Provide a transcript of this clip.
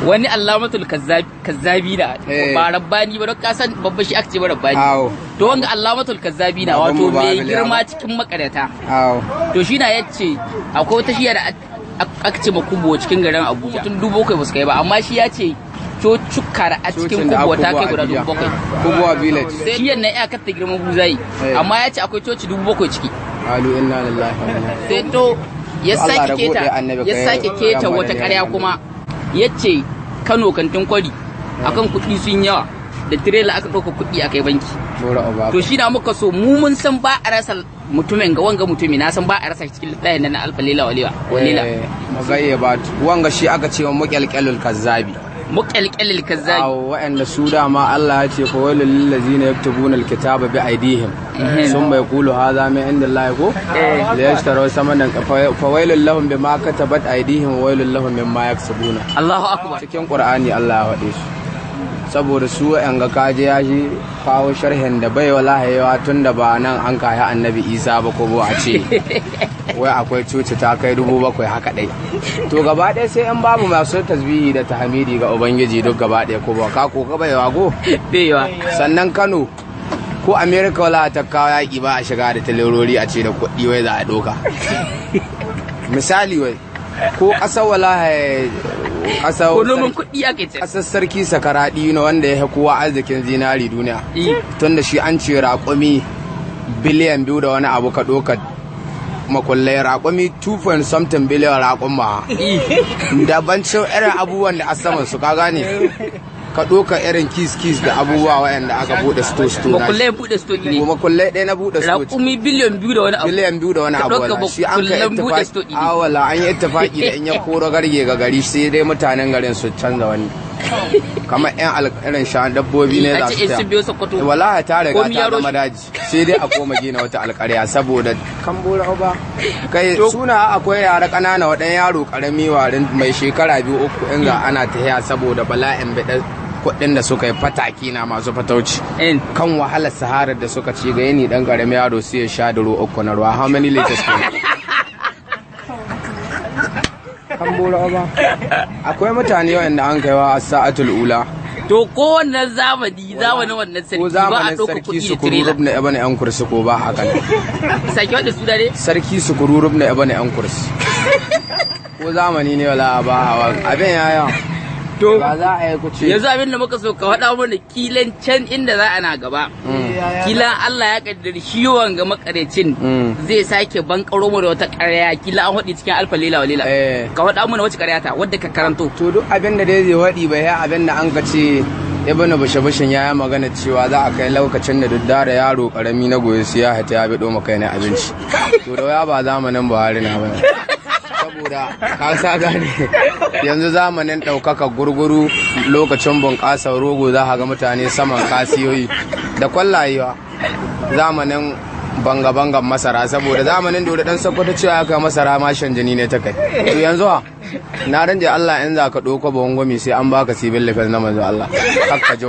wani allamatul kazzabi na ba rabbani ba don kasan babba shi aka ce ba rabbani to wanga allamatul kazzabi na wato mai girma cikin makarata to shi na yace akwai wata shiya da aka ce makubo cikin garin Abuja tun 7,000 ba su kai ba amma shi ya ce cokar a cikin kubuwa ta kai guda 7,000 kubuwa village sai shiyan na iya katta girman buzayi amma ya ce akwai coci 7,000 ciki alu inna lillahi sai to ya sake keta wata karya kuma yace Kano kantin kwari akan kuɗi sun yawa da tirela aka ɗauka kuɗi a kai banki to shi na muka so mu mun san ba a rasa mutumin ga wanga mutumi na san ba a rasa cikin littafin na alfa lela walewa magayya ba wanga shi aka ce wa muƙalƙalul kazzabi wa'anda su dama Allah ya ce fa wailul lil ladzina yaktubuna alkitaba bi aydihim summa yaqulu hadha min indillahi ko la yashtaru samanan fa wailul lahum bima katabat aydihim wa wailul lahum mimma yaksubuna Allahu akbar cikin Qur'ani Allah ya faɗe su saboda su wa'anga kaje ya shi kawo sharhin da bai wallahi yawa tunda ba nan an kai annabi Isa ba ko a ce wai akwai coci ta kai 7,000 haka dai to gaba ɗaya sai in babu masu tasbihi da tahmidi ga ubangiji duk gaba ɗaya ko ba ka ko ka bai wago baiwa sannan Kano ko America wala ta kawo yaki ba a shiga da talerori a ce da kuɗi wai za a doka misali wai ko ƙasar wala ƙasar kuɗi ake ce ƙasar sarki sakaradi ne wanda ya kowa arzikin zinari duniya tunda shi an ce raƙumi biliyan 2 da wani abu ka ɗaukar makullai raƙumi 2.something biliyan raƙumma dabancin irin abubuwan da a saman su ka gane ka ɗoka irin kis da abubuwa wayanda aka buɗe sto makullai buɗe sto ne makullai ɗaya na buɗe sto raƙumi biliyan 2 da wani abu biliyan 2 da wani abu wala shi an ka ittifaqi wala an yi ittifaqi da in ya koro garge ga gari sai dai mutanen garin su canza wani kamar yan alƙarin shan dabbobi ne za su ta wala ta riga ta zama daji sai dai a koma gina wata alƙarya saboda kambura ba kai suna akwai yara ƙanana waɗan yaro ƙarami warin mai shekara 2-3 in ga ana tahiya saboda bala'in bidar kuɗin da suka yi fataki na masu fatauci kan wahalar saharar da suka ci ga yini dan ƙarami yaro sai ya sha duro 3 na ruwa how many liters kambura ba akwai mutane wanda an kaiwa a sa'atul ula to ko wannan zamanin wannan sarki ba a ɗauka kuɗi da tirela na ibn an kursi ko ba haka ne saki wanda su dare sarki sukururub na ibn an kursi ko zamani ne wala ba hawa abin yaya to ba za a yi kuce yanzu abin da muka so ka faɗa mana kilan can inda za a na gaba kila Allah ya kaddari shi wanga makarecin zai sake bankaro mu da wata ƙarya kila an haɗi cikin alfa lela wa lela ka faɗa mana wace ƙarya ta wadda ka karanto to duk abin da dai zai haɗi bai ya abin da an ka ce ibnu bashabashin ya yi magana cewa za a kai lokacin da daddare yaro karami na goyi su ya hata ya biɗo maka ne abinci to da waya ba zamanin Buhari na ba saboda ka sa gane yanzu zamanin ɗaukaka gurguru lokacin bunƙasar rogo za ga mutane saman kasiyoyi da kwallayewa zamanin banga-bangan masara saboda zamanin da dan sakwata cewa aka masara mashin jini ne ta kai to yanzu na ranje Allah in za ka ɗauko bangwami sai an baka civil defense na manzo Allah haka ji